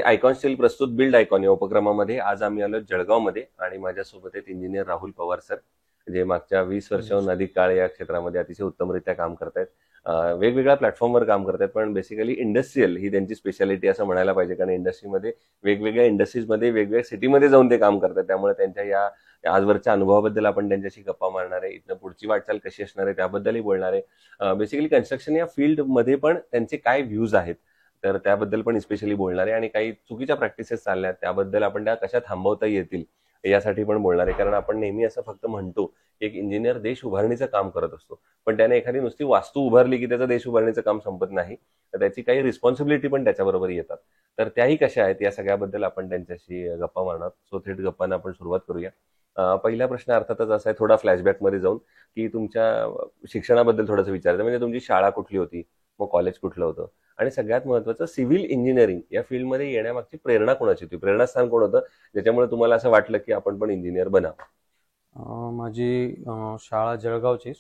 Icon steel प्रस्तुत build icon या उपक्रमामध्ये आज आम्ही आलो जळगावमध्ये आणि माझ्यासोबत आहेत इंजिनियर राहुल पवार सर, जे मागच्या 20 वर्षाहून अधिक काळ या क्षेत्रामध्ये अतिशय उत्तमरित्या काम करतायत. वेगवेगळ्या प्लॅटफॉर्मवर काम करतात, पण बेसिकली इंडस्ट्रियल ही त्यांची स्पेशालिटी असं म्हणायला पाहिजे, कारण इंडस्ट्रीमध्ये वेगवेगळ्या इंडस्ट्रीजमध्ये वेगवेगळ्या सिटीमध्ये जाऊन ते काम करतात. त्यामुळे त्यांच्या या आजवरच्या अनुभवाबद्दल आपण त्यांच्याशी गप्पा मारणार आहे. इथनं पुढची वाटचाल कशी असणार आहे त्याबद्दलही बोलणार आहे. बेसिकली कन्स्ट्रक्शन या फील्डमध्ये पण त्यांचे काय व्ह्यूज आहेत तर त्याबद्दल पण स्पेशली बोलणार आहे, आणि काही चुकीच्या प्रॅक्टिसेस चालल्या त्याबद्दल आपण त्या कशा थांबवता येतील यासाठी पण बोलणार आहे. कारण आपण नेहमी असं फक्त म्हणतो की एक इंजिनियर देश उभारणीचं काम करत असतो, पण त्याने एखादी नुसती वास्तू उभारली की त्याचं देश उभारणीचं काम संपत नाही, तर त्याची काही रिस्पॉन्सिबिलिटी पण त्याच्याबरोबर येतात. तर त्याही कशा आहेत या सगळ्याबद्दल आपण त्यांच्याशी गप्पा मारणार. सो थेट गप्पांना आपण सुरुवात करूया. पहिला प्रश्न अर्थातच असा आहे, थोडा फ्लॅशबॅकमध्ये जाऊन, की तुमच्या शिक्षणाबद्दल थोडंसं विचारायचं. म्हणजे तुमची शाळा कुठली होती, मग कॉलेज कुठलं होतं, आणि सगळ्यात महत्वाचं सिव्हिल इंजिनिअरिंग या फील्डमध्ये येण्यामागची प्रेरणा कोणाची होती, प्रेरणास्थान कोण होतं ज्याच्यामुळे तुम्हाला असं वाटलं की आपण पण इंजिनियर बनावं? माझी शाळा जळगावचीच.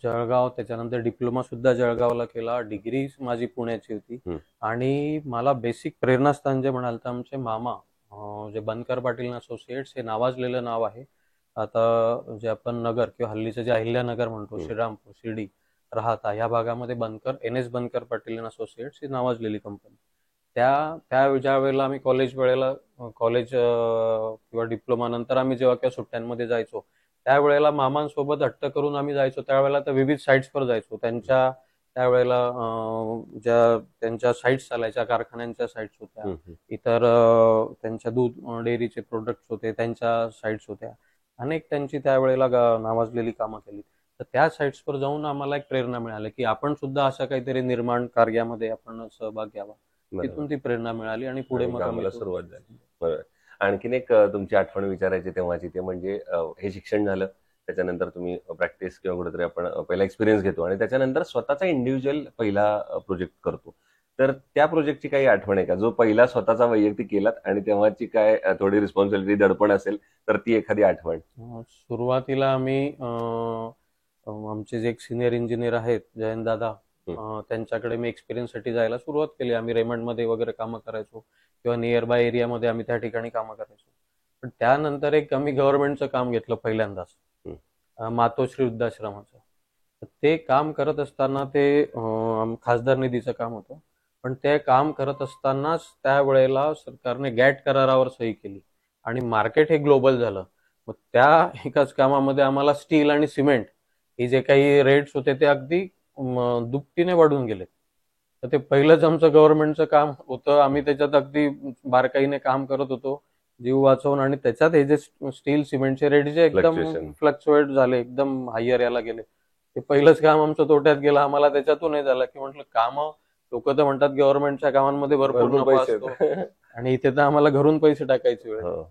जळगाव, त्याच्यानंतर डिप्लोमा सुद्धा जळगावला केला, डिग्री माझी पुण्याची होती. आणि मला बेसिक प्रेरणास्थान जे म्हणाल तर आमचे मामा, जे बनकर पाटील असोसिएट्स, हे नावाजलेलं नाव आहे. आता जे आपण नगर किंवा हल्लीचं जे अहिल्यानगर म्हणतो, श्रीरामपूर, शिर्डी, राहता ह्या भागामध्ये बनकर, NS बनकर पाटील असोसिएट्स ही नावाजलेली कंपनी. त्या ज्या वेळेला आम्ही कॉलेज किंवा डिप्लोमा नंतर आम्ही जेव्हा किंवा सुट्ट्यांमध्ये जायचो, त्यावेळेला मामांसोबत हट्ट करून आम्ही जायचो. त्यावेळेला तर विविध साईट्सवर जायचो. त्यावेळेला ज्या त्यांच्या साईट्स चालायच्या, कारखान्यांच्या साईट्स होत्या, इतर त्यांच्या दूध डेअरीचे प्रोडक्ट्स होते त्यांच्या साईट्स होत्या, अनेक त्यांची त्यावेळेला नावाजलेली कामं केली. तर त्या साईट्सवर जाऊन आम्हाला एक प्रेरणा मिळाली की आपण सुद्धा अशा काहीतरी निर्माण कार्यामध्ये आपण सहभाग घ्यावा. तिथून ती प्रेरणा मिळाली आणि पुढे मग आम्हाला सुरुवात झाली. बरोबर. आणखीन एक तुमची आठवण विचारायची तेव्हाची, ते म्हणजे हे शिक्षण झालं, त्याच्यानंतर तुम्ही प्रॅक्टिस किंवा कुठेतरी आपण पहिला एक्सपिरियन्स घेतो आणि त्याच्यानंतर स्वतःचा इंडिव्हिज्युअल पहिला प्रोजेक्ट करतो. तर त्या प्रोजेक्टची काही आठवण आहे का, जो पहिला स्वतःचा वैयक्तिक केलात आणि तेव्हाची काय थोडी रिस्पॉन्सिबिलिटी, दडपण असेल तर ती एखादी आठवण? सुरुवातीला आम्ही आमचे जे एक सिनियर इंजिनियर आहेत, जयंत दादा, त्यांच्याकडे मी एक्सपिरियन्ससाठी जायला सुरुवात केली. आम्ही रेमंडमध्ये वगैरे कामं करायचो किंवा नियर बाय एरियामध्ये आम्ही त्या ठिकाणी कामं करायचो. पण त्यानंतर एक आम्ही गव्हर्नमेंटचं काम घेतलं पहिल्यांदाच, मातोश्री वृद्धाश्रमाचं. ते काम करत असताना ते खासदार निधीचं काम होतं, पण ते काम करत असतानाच त्यावेळेला सरकारने गॅट करारावर सही केली आणि मार्केट हे ग्लोबल झालं. मग त्या एकाच कामामध्ये आम्हाला स्टील आणि सिमेंट हे जे काही रेट्स होते ते अगदी दुपटीने वाढून गेले. तर ते पहिलंच आमचं गव्हर्नमेंटचं काम होतं. आम्ही त्याच्यात अगदी बारकाईने काम करत होतो, जीव वाचवून, आणि त्याच्यात हे जे स्टील सिमेंटचे रेट जे एकदम फ्लक्च्युएट झाले, एकदम हायर याला गेले, ते पहिलंच काम आमचं तोट्यात गेलं. आम्हाला त्याच्यातून हे झालं की म्हटलं काम, लोक तर म्हणतात गव्हर्नमेंटच्या कामांमध्ये भरपूर नफा असतो आणि इथे तर आम्हाला घरून पैसे टाकायचे वेळ.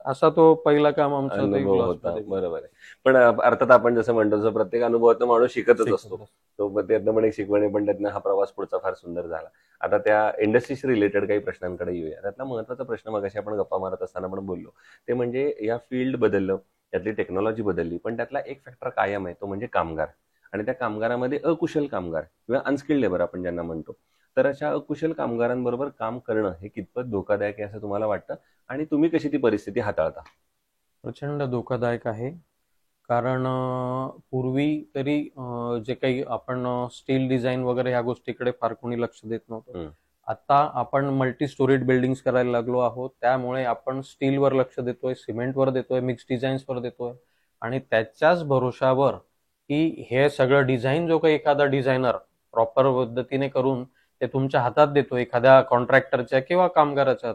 असा तो पहिला काम आमचा होता. बरोबर आहे. पण अर्थात आपण जसं म्हणतो, जसं प्रत्येक अनुभवातून माणूस शिकतच असतो, तो त्यातनं पण एक शिकवणे, पण त्यातनं हा प्रवास पुढचा फार सुंदर झाला. आता त्या इंडस्ट्रीशी रिलेटेड काही प्रश्नांकडे येऊया. त्यातला महत्वाचा प्रश्न मगाशी आपण गप्पा मारत असताना आपण बोललो, ते म्हणजे या फील्ड बदललं, त्यातली टेक्नॉलॉजी बदलली, पण त्यातला एक फॅक्टर कायम आहे, तो म्हणजे कामगार. आणि त्या कामगारामध्ये अकुशल कामगार किंवा अनस्किल्ड लेबर आपण ज्यांना म्हणतो, तर अशा अकुशल कामगारांबरोबर काम करणं हे कितपत धोकादायक आहे असं तुम्हाला वाटतं, आणि तुम्ही कशी ती परिस्थिती हाताळता? प्रचंड धोकादायक आहे. कारण पूर्वी तरी जे काही आपण स्टील डिझाईन वगैरे ह्या गोष्टीकडे फार कोणी लक्ष देत नव्हतं. आता आपण मल्टी स्टोरीड बिल्डिंग्स करायला लागलो आहोत, त्यामुळे आपण स्टीलवर लक्ष देतोय, सिमेंटवर देतोय, मिक्स डिझाईन्सवर देतोय, आणि त्याच्याच भरोशावर की हे सगळं डिझाईन जो काही एखादा डिझायनर प्रॉपर पद्धतीने करून ते तुमच्या हातात देतो, एखाद्या कॉन्ट्रॅक्टरच्या किंवा कामगाराच्या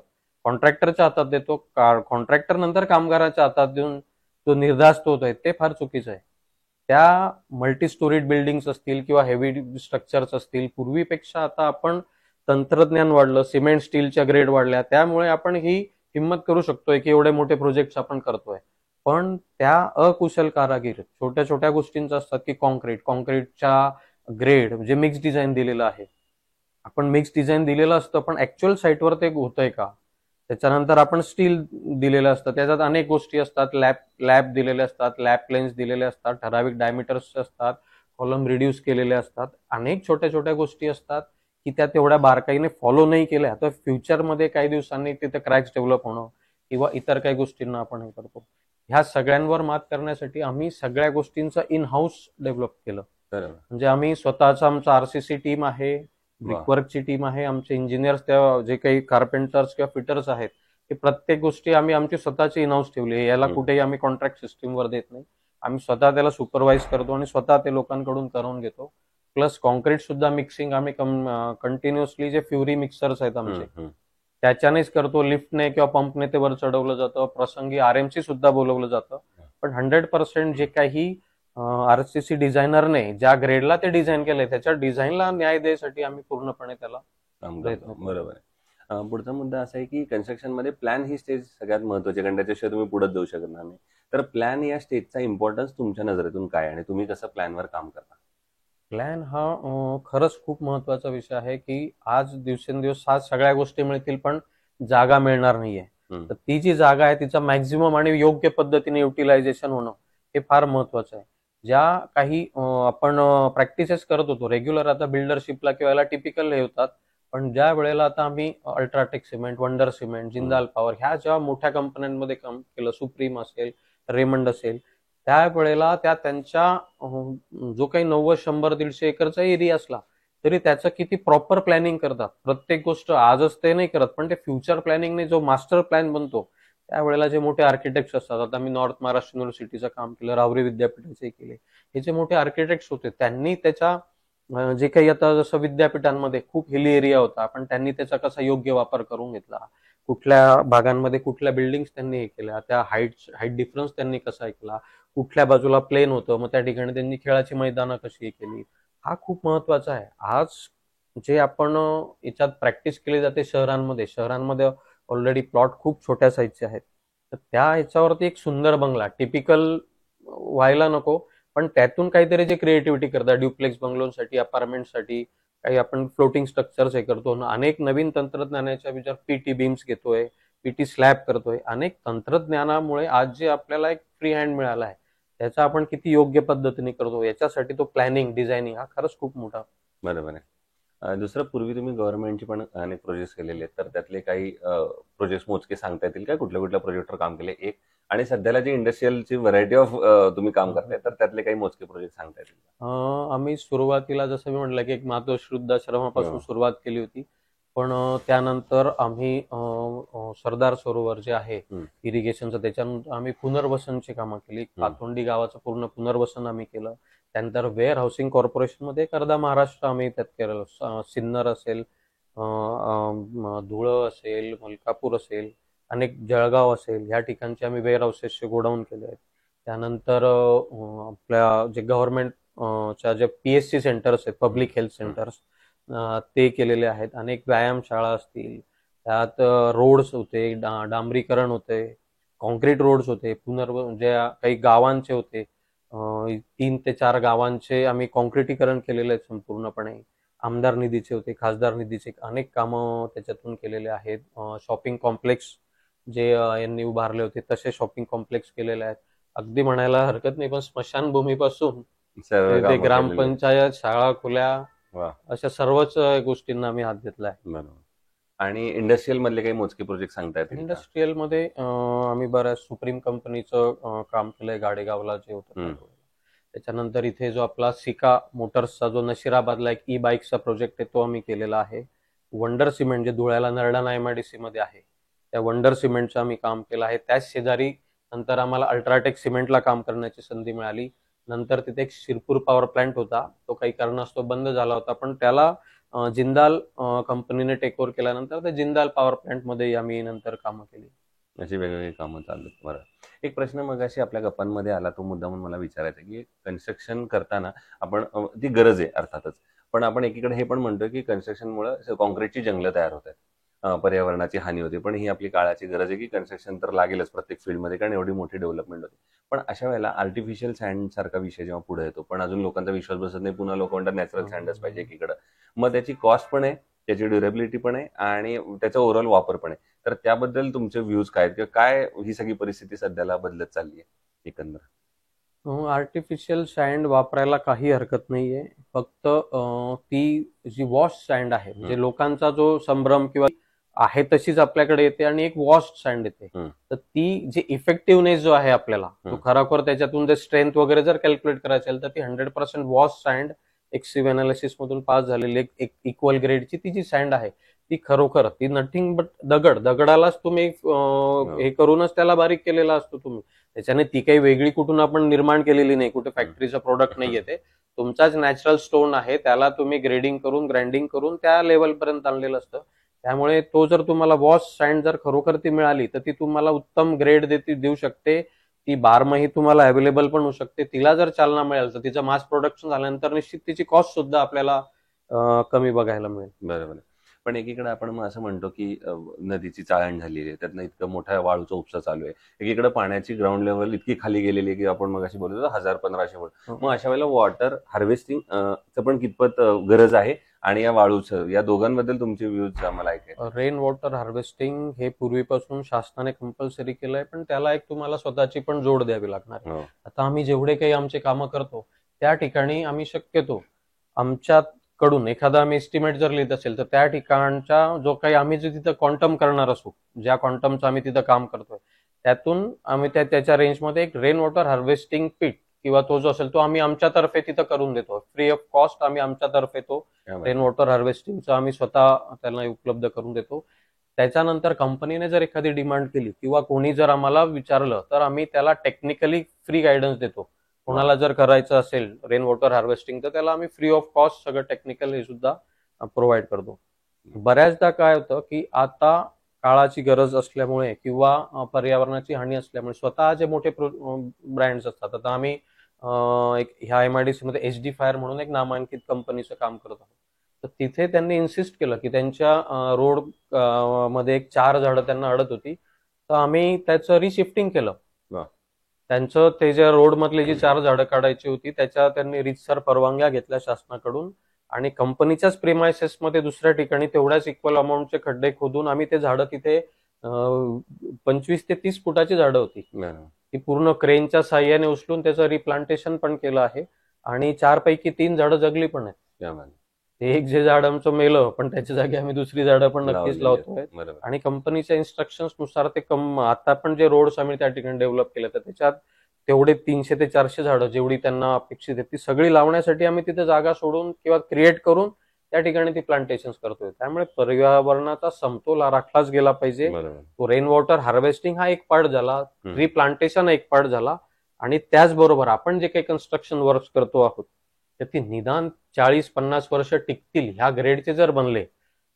हातात देतो. कॉन्ट्रॅक्टर नंतर कामगाराच्या हातात देऊन जो निर्धास्त होत आहे ते फार चुकीचं आहे. त्या मल्टी स्टोरीड बिल्डिंग्स असतील किंवा हेवी स्ट्रक्चर्स असतील, पूर्वीपेक्षा आता आपण तंत्रज्ञान वाढलं, सिमेंट स्टीलच्या ग्रेड वाढल्या, त्यामुळे आपण ही हिंमत करू शकतोय की एवढे मोठे प्रोजेक्ट्स आपण करतोय. पण त्या अकुशल कारागीर छोट्या छोट्या गोष्टींचा असतात की कॉन्क्रीटच्या ग्रेड, जे मिक्स डिझाईन दिलेलं आहे, आपण मिक्स डिझाईन दिलेलं असतं, पण ऍक्च्युअल साईटवर ते होतंय का? त्याच्यानंतर आपण स्टील दिलेलं असतं, त्याच्यात अनेक गोष्टी असतात, लॅब दिलेले असतात, लॅब प्लेन्स दिलेले असतात, ठराविक डायमीटर्स असतात, कॉलम रिड्यूस केलेले असतात, अनेक छोट्या छोट्या गोष्टी असतात की त्या तेवढ्या बारकाईने फॉलो नाही केल्या तर फ्युचरमध्ये काही दिवसांनी तिथे क्रॅक्स डेव्हलप होणं किंवा इतर काही गोष्टींना आपण हे करतो. ह्या सगळ्यांवर मात करण्यासाठी आम्ही सगळ्या गोष्टींचं इन हाऊस डेव्हलप केलं. म्हणजे आम्ही स्वतःच आमचं आरसीसी टीम आहे, ब्रिकवर्कची टीम आहे, आमचे इंजिनियर्स, त्या जे काही कार्पेंटर्स किंवा फिटर्स आहेत, हे प्रत्येक गोष्टी आम्ही आमची स्वतःची इन हाऊस ठेवली. याला कुठेही आम्ही कॉन्ट्रॅक्ट सिस्टीमवर देत नाही. आम्ही स्वतः त्याला सुपरवाइज करतो आणि स्वतः ते लोकांकडून करून घेतो. प्लस कॉन्क्रीट सुद्धा मिक्सिंग आम्ही कंटिन्युअसली जे फ्युरी मिक्सर्स आहेत आमचे त्याच्यानेच करतो. लिफ्टने किंवा पंपने ते वर चढवलं जातं. प्रसंगी आरएमसी सुद्धा बोलवलं जातं. पण 100% जे काही आरसीसी डिझायनरने ज्या ग्रेडला ते डिझाईन केलंय त्याच्या डिझाईनला न्याय द्यायसाठी आम्ही पूर्णपणे त्याला प्रयत्न करतो. बरोबर आहे. पुढचा मुद्दा असा आहे की कन्स्ट्रक्शन मध्ये प्लॅन ही स्टेज सगळ्यात महत्वाची, कारण त्याच्याशिवाय तुम्ही पुढे जाऊ शकणार नाही. तर प्लॅन या स्टेजचा इम्पॉर्टन्स तुमच्या नजरेतून काय आणि तुम्ही कसं प्लॅनवर काम करता? प्लॅन हा खरंच खूप महत्वाचा विषय आहे की आज दिवसेंदिवस आज सगळ्या गोष्टी मिळतील पण जागा मिळणार नाहीये. तर ती जी जागा आहे तिचा मॅक्झिमम आणि योग्य पद्धतीने युटिलायझेशन होणं हे फार महत्वाचं आहे. ज्या काही आपण प्रॅक्टिसेस करत होतो रेग्युलर, आता बिल्डरशिपला किंवा टिपिकल हे होतात, पण ज्या वेळेला आता आम्ही UltraTech cement, wonder cement, Jindal power ह्या जेव्हा मोठ्या कंपन्यांमध्ये काम केलं, सुप्रीम असेल, रेमंड असेल, त्यावेळेला त्यांच्या जो काही 90, 100, 150 एकरचा एरिया असला तरी त्याचं किती प्रॉपर प्लॅनिंग करतात. प्रत्येक गोष्ट आजच ते नाही करत, पण ते फ्युचर प्लॅनिंगने जो मास्टर प्लॅन बनतो त्यावेळेला जे मोठे आर्किटेक्ट्स असतात, आता मी नॉर्थ महाराष्ट्र युनिव्हर्सिटीचं काम केलं, राहुरी विद्यापीठाचे केले, हे जे मोठे आर्किटेक्ट्स होते त्यांनी त्याच्या जे काही आता जसं विद्यापीठांमध्ये खूप हिली एरिया होता पण त्यांनी त्याचा कसा योग्य वापर करून घेतला, कुठल्या भागांमध्ये कुठल्या बिल्डिंग्स त्यांनी हे केल्या, त्या हाईट डिफरन्स त्यांनी कसा केला, कुठल्या बाजूला प्लेन होतं मग त्या ठिकाणी त्यांनी खेळाची मैदानं कशी केली, हा खूप महत्वाचा आहे. आज जे आपण याच्यात प्रॅक्टिस केली जाते शहरांमध्ये ऑलरेडी प्लॉट खूप छोट्या साईजचे आहेत, तर त्या ह्याच्यावरती एक सुंदर बंगला टिपिकल व्हायला नको, पण त्यातून काहीतरी जे क्रिएटिव्हिटी करतात ड्युप्लेक्स बंगलोसाठी, अपार्टमेंटसाठी, काही आपण फ्लोटिंग स्ट्रक्चर्स हे करतो, अनेक नवीन तंत्रज्ञानाच्या विचार पीटी बीम्स घेतोय, पीटी स्लॅब करतोय, अनेक तंत्रज्ञानामुळे आज जे आपल्याला एक फ्री हँड मिळाला आहे त्याचा आपण किती योग्य पद्धतीने करतो याच्यासाठी तो प्लॅनिंग, डिझायनिंग हा खरंच खूप मोठा. बरोबर आहे. दुसरं, पूर्वी तुम्ही गव्हर्नमेंटची पण अनेक प्रोजेक्ट केलेले आहेत, तर त्यातले काही प्रोजेक्ट मोजके सांगता येतील का? कुठल्या कुठल्या प्रोजेक्टवर काम केले एक, आणि सध्याला जी इंडस्ट्रियलची व्हरायटी ऑफ तुम्ही काम करताय तर त्यातले काही मोजके प्रोजेक्ट सांगता येतील का? आम्ही सुरुवातीला जसं मी म्हटलं की एक मातोश्री वृद्धाश्रमापासून सुरुवात केली होती, पण त्यानंतर आम्ही सरदार सरोवर जे आहे इरिगेशनचं त्याच्यानंतर आम्ही पुनर्वसनची कामं केली. पातोंडी गावाचं पूर्ण पुनर्वसन आम्ही केलं. त्यानंतर वेअर हाऊसिंग कॉर्पोरेशन मध्ये अर्धा महाराष्ट्र आम्ही त्यात केलं. सिन्नर असेल, धुळं असेल, मलकापूर असेल, अनेक जळगाव असेल, ह्या ठिकाणचे आम्ही वेअर हाऊसेसचे गोडाऊन केले आहेत. त्यानंतर आपल्या जे गव्हर्नमेंटच्या जे पीएससी सेंटर्स आहेत, पब्लिक हेल्थ सेंटर्स, ते केलेले आहेत. अनेक व्यायामशाळा असतील, त्यात रोड्स होते, डांबरीकरण होते, कॉन्क्रीट रोड्स होते, जे काही गावांचे होते, 3 ते 4 गावांचे आम्ही कॉन्क्रिटीकरण केलेले आहेत संपूर्णपणे. आमदार निधीचे होते, खासदार निधीचे अनेक कामं त्याच्यातून केलेले आहेत. शॉपिंग कॉम्प्लेक्स जे यांनी उभारले होते तसे शॉपिंग कॉम्प्लेक्स केलेले आहेत. अगदी म्हणायला हरकत नाही, पण स्मशानभूमीपासून ते ग्रामपंचायत, शाळा खुल्या, अशा सर्वच गोष्टींना आम्ही हात घेतलाय. बरोबर. आणि इंडस्ट्रियल मधले काही मोजके प्रोजेक्ट सांगता येतील? इंडस्ट्रियल मध्ये आम्ही बऱ्याच सुप्रीम कंपनीचं काम केलंय गाडेगावला जे होतं. त्याच्यानंतर इथे जो आपला सिका मोटर्सचा जो नशिराबादला एक ई बाईकचा प्रोजेक्ट आहे तो आम्ही केलेला आहे. वंडर सिमेंट जे धुळ्याला नरडाणा एमआयडीसी मध्ये आहे त्या वंडर सिमेंटचं आम्ही काम केलं आहे. त्याच शेजारी नंतर आम्हाला अल्ट्राटेक सिमेंटला काम करण्याची संधी मिळाली. नंतर तिथे एक शिरपूर पॉवर प्लांट होता, तो काही कारणास्तव बंद झाला होता, पण त्याला जिंदाल कंपनीने टेक ओव्हर केल्यानंतर त्या जिंदाल पॉवर प्लांट मध्ये आम्ही नंतर कामं केली. अशी वेगवेगळी कामं चालू. बरं, एक प्रश्न मगाशी आपल्या गप्पांमध्ये आला, तो मुद्दा म्हणून मला विचारायचा की कन्स्ट्रक्शन करताना आपण, ती गरज आहे अर्थातच, पण आपण एकीकडे हे पण म्हणतोय की कन्स्ट्रक्शनमुळे कॉन्क्रीटची जंगलं तयार होत आहेत, पर्यावरणाची हानी होते, पण ही आपली काळाची गरज आहे की कन्स्ट्रक्शन तर लागेलच प्रत्येक फील्डमध्ये, कारण एवढी मोठी डेव्हलपमेंट होते. पण अशा वेळेला आर्टिफिशियल सँड सारखा विषय जेव्हा पुढे येतो, पण अजून लोकांचा विश्वास बसत नाही, पुन्हा लोक म्हणतात नॅचरल सँडच पाहिजे एकीकडे, मग त्याची कॉस्ट पण आहे, त्याची ड्युरेबिलिटी पण आहे आणि त्याचा ओव्हरऑल वापर पण आहे. तर त्याबद्दल तुमचे व्ह्यूज काय आहेत, किंवा काय ही सगळी परिस्थिती सध्याला बदलत चालली आहे एकंदर? आर्टिफिशियल सँड वापरायला काही हरकत नाहीये. फक्त ती जी वॉश सँड आहे, म्हणजे लोकांचा जो संभ्रम किंवा आहे तशीच आपल्याकडे येते आणि एक वॉश सँड येते. तर ती जी इफेक्टिव्हनेस जो आहे आपल्याला, तो खरोखर त्याच्यातून जे स्ट्रेंथ वगैरे जर कॅल्क्युलेट करायची असेल तर ती 100% वॉश सँड एक्सिव्ह अनालिसिस मधून पास झालेली एक इक्वल ग्रेडची ती जी सँड आहे ती खरोखर ती नथिंग बट दगडालाच तुम्ही हे करूनच त्याला बारीक केलेला असतो तुम्ही. त्याच्याने ती काही वेगळी कुठून आपण निर्माण केलेली नाही, कुठे फॅक्टरीचं प्रोडक्ट नाहीये ते. तुमचाच नॅचरल स्टोन आहे, त्याला तुम्ही ग्रेडिंग करून ग्राइंडिंग करून त्या लेवलपर्यंत आणलेलं असतं. त्यामुळे तो जर तुम्हाला वॉश सँड जर खरोखर ती मिळाली तर ती तुम्हाला उत्तम ग्रेड देऊ शकते. ती बारमाही तुम्हाला अवेलेबल पण होऊ शकते. तिला जर चालना मिळेल तर तिचं मास प्रोडक्शन झाल्यानंतर निश्चित तिची कॉस्ट सुद्धा आपल्याला कमी बघायला मिळेल. बरोबर. पण एकीकडे आपण मग असं म्हणतो की नदीची चाळण झालेली आहे, त्यातनं इतकं मोठ्या वाळूचा उपसा चालू आहे, एकीकडे पाण्याची ग्राउंड लेवल इतकी खाली गेलेली आहे की आपण मग अशी बोलतो 1000-1500 फूट. मग अशा वेळेला वॉटर हार्वेस्टिंग पण कितपत गरज आहे आणि या वाळूचं, या दोघांबद्दल तुमचे व्ह्यूज आम्हाला ऐकायचे. रेन वॉटर हार्वेस्टिंग हे पूर्वीपासून शासनाने कंपल्सरी केलंय, पण त्याला एक तुम्हाला स्वतःची पण जोड द्यावी लागणार आहे. आता आम्ही जेवढे काही आमचे कामं करतो त्या ठिकाणी आम्ही शक्यतो आमच्याकडून एखादा आम्ही एस्टिमेट जर लिहित असेल तर त्या ठिकाणच्या जो काही आम्ही जे तिथं क्वांटम करणार असू, ज्या क्वांटमचं आम्ही तिथं काम करतोय त्यातून आम्ही त्याच्या रेंजमध्ये एक रेन वॉटर हार्वेस्टिंग पिट किंवा तो जो असेल तो आम्ही आमच्यातर्फे तिथं करून देतो. फ्री ऑफ कॉस्ट आम्ही आमच्यातर्फे तो रेन वॉटर हार्वेस्टिंगचा आम्ही स्वतः त्यांना उपलब्ध करून देतो. त्याच्यानंतर कंपनीने जर एखादी डिमांड केली किंवा कोणी जर आम्हाला विचारलं तर आम्ही त्याला टेक्निकली फ्री गायडन्स देतो. कोणाला जर करायचं असेल रेन वॉटर हार्वेस्टिंग तर त्याला आम्ही फ्री ऑफ कॉस्ट सगळं टेक्निकल हे सुद्धा प्रोव्हाइड करतो. बऱ्याचदा काय होतं की आता काळाची गरज असल्यामुळे किंवा पर्यावरणाची हानी असल्यामुळे स्वतः जे मोठे ब्रँड्स असतात, आता आम्ही एक ह्या MIDC मध्ये HD फायर म्हणून एक नामांकित कंपनीचं काम करत आहोत. तर तिथे त्यांनी इन्सिस्ट केलं की त्यांच्या रोड मध्ये एक 4 झाडं त्यांना अडत होती, तर आम्ही त्याचं रिशिफ्टिंग केलं. त्यांचं ते ज्या रोड मधली जी 4 झाडं काढायची होती त्याच्या त्यांनी रीतसर परवानग्या घेतल्या शासनाकडून आणि कंपनीच्याच प्रिमायसेस मध्ये दुसऱ्या ठिकाणी तेवढ्याच इक्वल अमाऊंटचे खड्डे खोदून आम्ही ते झाडं तिथे 25 ते 30 फुटाची झाडं होती ती पूर्ण क्रेनच्या साह्याने उचलून त्याचं रिप्लांटेशन पण केलं आहे आणि 4 पैकी 3 झाडं जगली पण आहेत. ते एक जे झाड आमचं मेलं पण त्याच्या जागी आम्ही दुसरी झाडं पण नक्कीच लावतोय आणि कंपनीच्या इन्स्ट्रक्शन्स नुसार ते आता पण जे रोड्स आम्ही त्या ठिकाणी डेव्हलप केले तर त्याच्यात तेवढे 300 ते 400 झाडं जेवढी त्यांना अपेक्षित आहे ती सगळी लावण्यासाठी आम्ही तिथे जागा सोडून किंवा क्रिएट करून त्या ठिकाणी ती प्लांटेशन करतोय. त्यामुळे पर्यावरणाचा समतोल राखलाच गेला पाहिजे. तो रेन वॉटर हार्वेस्टिंग हा एक पार्ट झाला, रिप्लांटेशन एक पार्ट झाला आणि त्याचबरोबर आपण जे काही कन्स्ट्रक्शन वर्क करतो आहोत तर ती निदान 40-50 वर्ष टिकतील ह्या ग्रेडचे जर बनले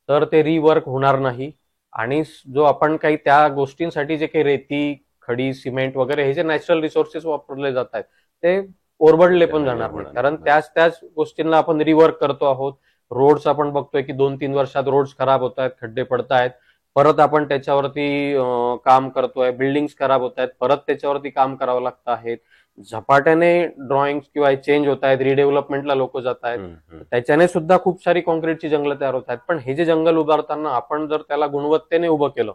तर ते रिवर्क होणार नाही आणि जो आपण काही त्या गोष्टींसाठी जे काही रेती, खडी, सिमेंट वगैरे हे जे नॅचरल रिसोर्सेस वापरले जात आहेत ते ओरबडले पण जाणार नाही, कारण त्याच गोष्टींना आपण रिवर्क करतो आहोत. रोड्स आपण बघतोय की 2-3 वर्षात रोड्स खराब होत आहेत, खड्डे पडतायत, परत आपण त्याच्यावरती काम करतोय, बिल्डिंग्स खराब होत आहेत, परत त्याच्यावरती काम करावं लागतं आहे, झपाट्याने ड्रॉइंग किंवा चेंज होत आहेत, रिडेव्हलपमेंटला लोक जात आहेत, त्याच्याने सुद्धा खूप सारी कॉन्क्रीटची जंगल तयार होत आहेत. पण हे जे जंगल उभारताना आपण जर त्याला गुणवत्तेने उभं केलं,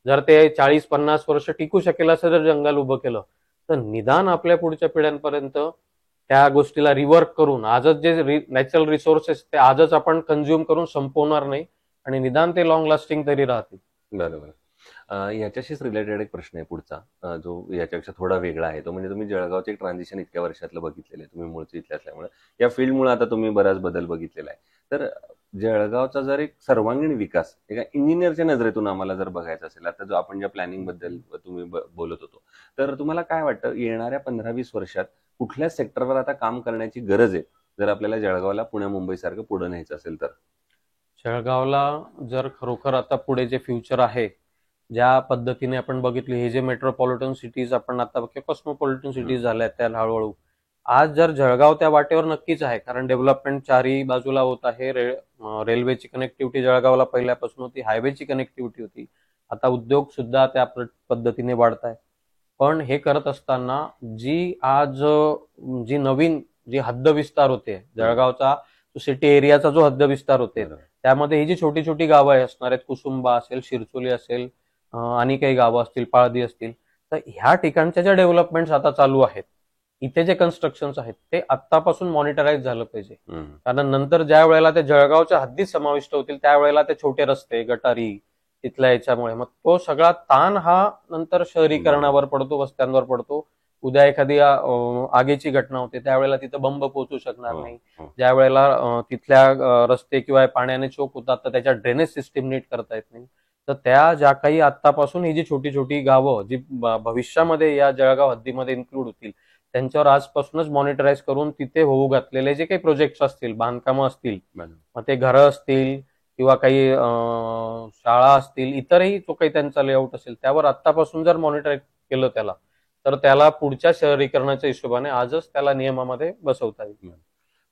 जर ते 40-50 वर्ष टिकू शकेल असं जर जंगल उभं केलं तर निदान आपल्या पुढच्या पिढ्यांपर्यंत त्या गोष्टीला रिवर्क करून आजच जे नॅचरल रिसोर्सेस ते आजच आपण कन्झ्युम करून संपवणार नाही आणि निदान ते लॉंग लास्टिंग तरी राहतील. बरोबर. याच्याशीच रिलेटेड एक प्रश्न आहे पुढचा, जो याच्यापेक्षा थोडा वेगळा आहे. तो म्हणजे तुम्ही जळगावचे एक ट्रान्झिशन इतक्या वर्षातलं बघितलेलं आहे, तुम्ही मूळचे इथले असल्यामुळे या फील्डमुळे आता तुम्ही बराच बदल बघितलेला आहे. तर जळगावचा जर एक सर्वांगीण विकास एका इंजिनियरच्या नजरेतून आम्हाला जर बघायचा असेल, आता जो आपण ज्या प्लॅनिंग बद्दल तुम्ही बोलत होतो, तर तुम्हाला काय वाटतं येणाऱ्या 15-20 वर्षात कुठल्या सेक्टरवर आता काम करण्याची गरज आहे जर आपल्याला जळगावला पुणे मुंबई सारखं पुढे न्यायचं असेल तर? जळगावला जर खरोखर आता पुढे जे फ्युचर आहे, ज्या पद्धतीने आपण बघितली हे जे मेट्रोपॉलिटन सिटीज आपण आता कॉस्मोपॉलिटन सिटीज झाल्या त्या हळूहळू, आज जर जळगाव त्या वाटेवर नक्कीच आहे, कारण डेव्हलपमेंट चारही बाजूला होत आहे. रेल्वेची कनेक्टिव्हिटी जळगावला पहिल्यापासून होती, हायवेची कनेक्टिव्हिटी होती, आता उद्योग सुद्धा त्या पद्धतीने वाढत आहे. पण हे करत असताना जी नवीन जी हद्दविस्तार होते जळगावचा, सिटी एरियाचा जो हद्दविस्तार होते त्यामध्ये ही जी छोटी छोटी गावं असणार आहेत, कुसुंबा असेल, शिरचोली असेल, आणि काही गावं असतील, पाळदी असतील, तर ह्या ठिकाणच्या ज्या डेव्हलपमेंट्स आता चालू आहेत इथे जे कन्स्ट्रक्शन्स आहेत ते आत्तापासून मॉनिटराईज झालं पाहिजे. हम्म. कारण नंतर ज्या वेळेला ते जळगावच्या हद्दीत समाविष्ट होतील त्यावेळेला ते छोटे रस्ते, गटारी तिथल्या याच्यामुळे मग तो सगळा ताण हा नंतर शहरीकरणावर पडतो, वस्त्यांवर पडतो. उद्या एखादी आगीची घटना होते त्यावेळेला तिथं बंब पोहोचू शकणार हो, नाही. हो. ज्या वेळेला तिथल्या रस्ते किंवा पाण्याने चोक होतात तर त्याच्या ड्रेनेज सिस्टीम नीट करता येत नाही. तर त्या ज्या काही आतापासून ही जी छोटी छोटी गावं जी भविष्यामध्ये या जळगाव हद्दीमध्ये इन्क्लूड होतील त्यांच्यावर आजपासूनच मॉनिटराईज करून तिथे होऊ घातलेले जे काही प्रोजेक्ट्स असतील, बांधकामं असतील, बरोबर. मग ते घरं असतील किंवा काही शाळा असतील, इतरही जो काही त्यांचा लेआउट असेल त्यावर आतापासून जर मॉनिटर केलं त्याला तर त्याला पुढच्या शहरीकरणाच्या हिशोबाने आजच त्याला नियमामध्ये बसवता येईल.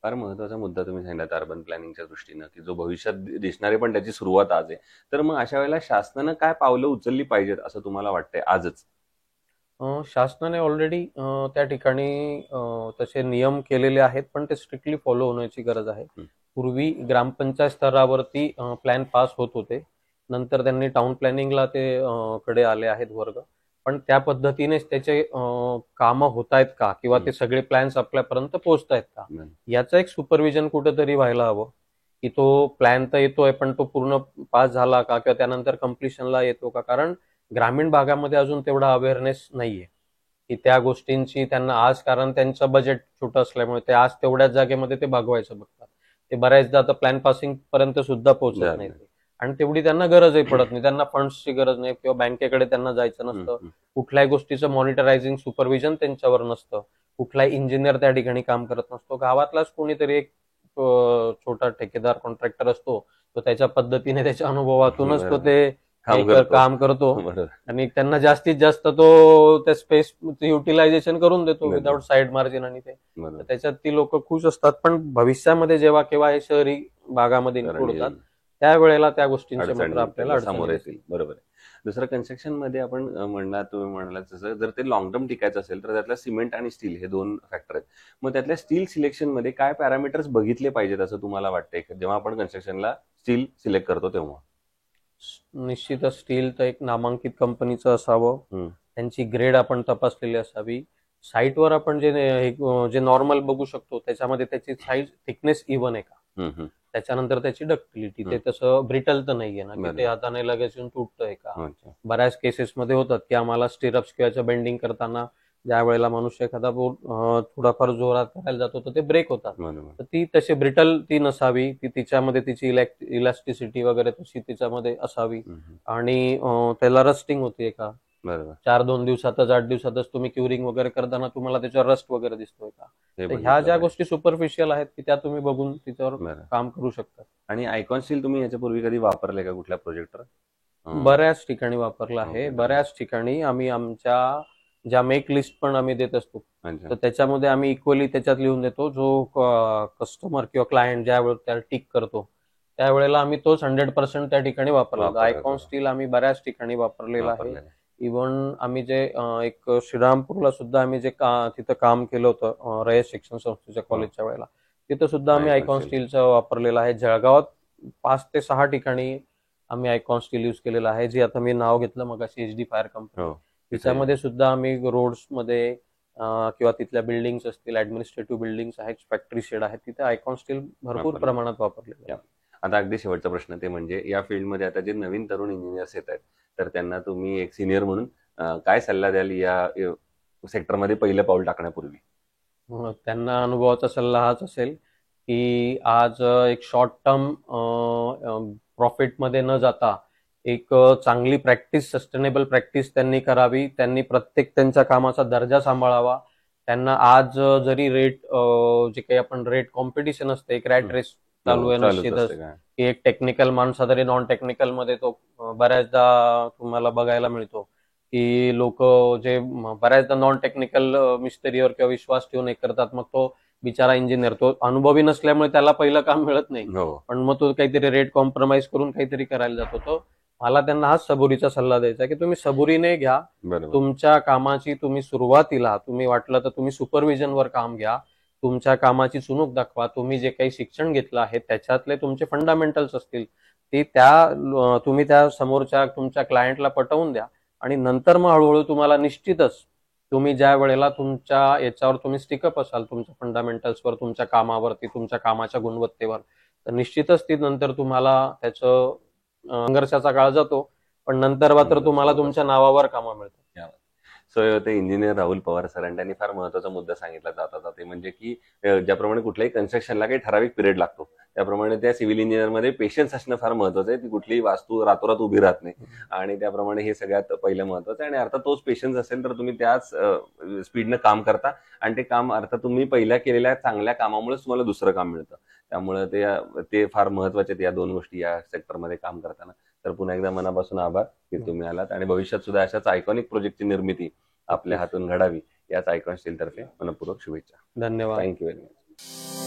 फार महत्वाचा मुद्दा तुम्ही सांगितला अर्बन प्लॅनिंगच्या दृष्टीनं, की जो भविष्यात दिसणारे पण त्याची सुरुवात आज आहे. तर मग अशा वेळेला शासनानं काय पावलं उचलली पाहिजेत असं तुम्हाला वाटतंय आजच? शासनाने ऑलरेडी त्या ठिकाणी तसे नियम केलेले आहेत पण ते स्ट्रिक्टली फॉलो होण्याची गरज आहे. पूर्वी ग्रामपंचायत स्तरावरती प्लॅन पास होत होते, नंतर त्यांनी टाउन प्लॅनिंगला ते कडे आले आहेत वर्ग. पण त्या पद्धतीनेच त्याचे कामं होत आहेत का किंवा ते सगळे प्लॅन्स आपल्यापर्यंत पोहोचतायत का याचं एक सुपरविजन कुठेतरी व्हायला हवं. की तो प्लॅन तर येतोय पण तो पूर्ण पास झाला का किंवा त्यानंतर कम्प्लिशनला येतो का. कारण ग्रामीण भागामध्ये अजून तेवढा अवेअरनेस नाहीये की त्या गोष्टींची त्यांना आज, कारण त्यांचं बजेट छोटं असल्यामुळे ते आज तेवढ्याच जागेमध्ये ते भागवायचं बघतात. ते बऱ्याचदा आता प्लॅन पासिंग पर्यंत सुद्धा पोहोचत नाही आणि तेवढी त्यांना गरजही पडत नाही. त्यांना फंड्सची गरज नाही किंवा बँकेकडे त्यांना जायचं नसतं. कुठल्याही गोष्टीचं मॉनिटरायझिंग सुपरविजन त्यांच्यावर नसतं. कुठलाही इंजिनियर त्या ठिकाणी काम करत नसतो. गावातलाच कोणीतरी एक छोटा ठेकेदार कॉन्ट्रॅक्टर असतो, तो त्याच्या पद्धतीने त्याच्या अनुभवातूनच तो ते काम करतो आणि त्यांना जास्तीत जास्त तो त्या स्पेस युटिलायझेशन करून देतो विदाउट साईड मार्जिन आणि ते त्याच्यात ती लोक खुश असतात. पण भविष्यामध्ये जेव्हा केव्हा हे शहरी भागामध्ये इन्क्लूड होतात त्यावेळेला त्या गोष्टींचे मात्र आपल्याला समोर येतील. बरोबर आहे. दुसरं कन्स्ट्रक्शन मध्ये आपण तुम्ही म्हणालात तसं जर ते लॉंग टर्म टिकायचं असेल तर त्यातल्या सिमेंट आणि स्टील हे दोन फॅक्टर आहेत. मग त्यातल्या स्टील सिलेक्शन मध्ये काय पॅरामीटर्स बघितले पाहिजेत असं तुम्हाला वाटतंय जेव्हा आपण कन्स्ट्रक्शनला स्टील सिलेक्ट करतो तेव्हा? निश्चितच स्टील तर एक नामांकित कंपनीचं असावं, त्यांची ग्रेड आपण तपासलेली असावी. साईटवर आपण जे नॉर्मल बघू शकतो त्याच्यामध्ये त्याची साईज थिकनेस इव्हन आहे का, त्याच्यानंतर त्याची डक्टिलिटी, ते तसं ब्रिटल तर नाहीये ना की ते हाताने लगेच येऊन तुटतंय का. बऱ्याच केसेसमध्ये होतात की आम्हाला स्टिरअप्स किंवा बेंडिंग करताना ज्या वेळेला मनुष्य एखादा थोडाफार जोरात करायला जातो तर ते ब्रेक होतात. तर ती तशी ब्रिटल ती नसावी, ती तिच्यामध्ये तिची इलास्टिसिटी वगैरे तशी तिच्यामध्ये असावी आणि त्याला रस्टिंग होतीये का, 4-2 दिवसातच 8 दिवसातच तुम्ही क्युरिंग वगैरे करताना तुम्हाला त्याच्यावर रस्ट वगैरे दिसतोय का. तर ह्या ज्या गोष्टी सुपरफिशियल आहेत की त्या तुम्ही बघून तिच्यावर काम करू शकता. आणि आयकॉन स्टील तुम्ही याच्यापूर्वी कधी वापरले का कुठल्या प्रोजेक्टवर? बऱ्याच ठिकाणी वापरलं आहे. बऱ्याच ठिकाणी आम्ही आमच्या ज्या मेक लिस्ट पण आम्ही देत असतो तर त्याच्यामध्ये आम्ही इक्वली त्याच्यात लिहून देतो जो कस्टमर किंवा क्लायंट ज्या वेळेला त्याला टिक करतो त्यावेळेला आम्ही तोच 100% त्या ठिकाणी वापरला. आयकॉन स्टील आम्ही बऱ्याच ठिकाणी वापरलेला आहे. इव्हन आम्ही जे एक श्रीरामपूरला सुद्धा आम्ही जे तिथं काम केलं होतं रयत शिक्षण संस्थेच्या कॉलेजच्या वेळेला, तिथं सुद्धा आम्ही आयकॉन स्टीलचं वापरलेलं आहे. जळगावात 5 ते 6 ठिकाणी आम्ही आयकॉन स्टील युज केलेलं आहे, जे आता मी नाव घेतलं मग HD फायर कंपनी. त्याच्यामध्ये सुद्धा आम्ही रोड्समध्ये किंवा तिथल्या बिल्डिंग्स असतील, ऍडमिनिस्ट्रेटिव्ह बिल्डिंग्स आहेत, फॅक्टरी शेड आहेत, तिथे आयकॉन स्टील भरपूर प्रमाणात वापरलेलं आहे. आता अगदी शेवटचा प्रश्न ते म्हणजे या फील्डमध्ये आता जे नवीन तरुण इंजिनियर्स येत आहेत तर त्यांना तुम्ही एक सिनियर म्हणून काय सल्ला द्याल या सेक्टरमध्ये पहिलं पाऊल टाकण्यापूर्वी? त्यांना अनुभवाचा सल्ला हाच असेल की आज एक शॉर्ट टर्म प्रॉफिटमध्ये न जाता एक चांगली प्रॅक्टिस, सस्टेनेबल प्रॅक्टिस त्यांनी करावी. त्यांनी प्रत्येक त्यांच्या कामाचा दर्जा सांभाळावा. त्यांना आज जरी रेट जे काही आपण रेट कॉम्पिटिशन असते, एक रॅट रेस चालू आहे निश्चितच की एक टेक्निकल माणसा तरी नॉन टेक्निकल मध्ये तो बऱ्याचदा तुम्हाला बघायला मिळतो की लोक जे बऱ्याचदा नॉन टेक्निकल मिस्त्रीवर किंवा विश्वास ठेवून एक करतात, मग तो बिचारा इंजिनियर तो अनुभवी नसल्यामुळे त्याला पहिलं काम मिळत नाही, पण मग तो काहीतरी रेट कॉम्प्रोमाइज करून काहीतरी करायला जातो. तो मला त्यांना हाच सबुरीचा सल्ला द्यायचा की तुम्ही सबुरीने घ्या तुमच्या कामाची. तुम्ही सुरुवातीला तुम्ही वाटलं तर तुम्ही सुपरविजनवर काम घ्या, तुमच्या कामाची चुणूक दाखवा. तुम्ही जे काही शिक्षण घेतलं आहे त्याच्यातले तुमचे फंडामेंटल्स असतील ते तुम्ही त्या समोरच्या तुमच्या क्लायंटला पटवून द्या आणि नंतर मग हळूहळू तुम्हाला निश्चितच तुम्ही ज्या वेळेला तुमच्या याच्यावर तुम्ही स्टिकअप असाल, तुमच्या फंडामेंटल्सवर, तुमच्या कामावरती, तुमच्या कामाच्या गुणवत्तेवर, तर निश्चितच ती नंतर तुम्हाला त्याचं संघर्षाचा काळ जातो, पण नंतर मात्र तुम्हाला तुमच्या नावावर कामं मिळतात. सो ते इंजिनियर राहुल पवार सर आणि त्यांनी फार महत्वाचा मुद्दा सांगितला जाता ते म्हणजे की ज्याप्रमाणे कुठल्याही कन्स्ट्रक्शनला काही ठराविक पिरियड लागतो, त्याप्रमाणे त्या सिव्हिल इंजिनियरमध्ये पेशन्स असणं फार महत्वाचं आहे. ती कुठलीही वास्तू रातोरात उभी राहत नाही आणि त्याप्रमाणे हे सगळ्यात पहिलं महत्वाचं आहे. आणि अर्थात तोच पेशन्स असेल तर तुम्ही त्याच स्पीडनं काम करता आणि ते काम अर्थात तुम्ही पहिल्या केलेल्या चांगल्या कामामुळेच तुम्हाला दुसरं काम मिळतं. त्यामुळे ते फार महत्वाचे आहेत या दोन गोष्टी या सेक्टरमध्ये काम करताना. तर पुन्हा एकदा मनापासून आभार की तुम्ही आलात आणि भविष्यात सुद्धा अशाच आयकॉनिक प्रोजेक्टची निर्मिती आपल्या हातून घडावी याच आयकॉन स्टील तर्फे मनपूर्वक शुभेच्छा. धन्यवाद. Thank you very much.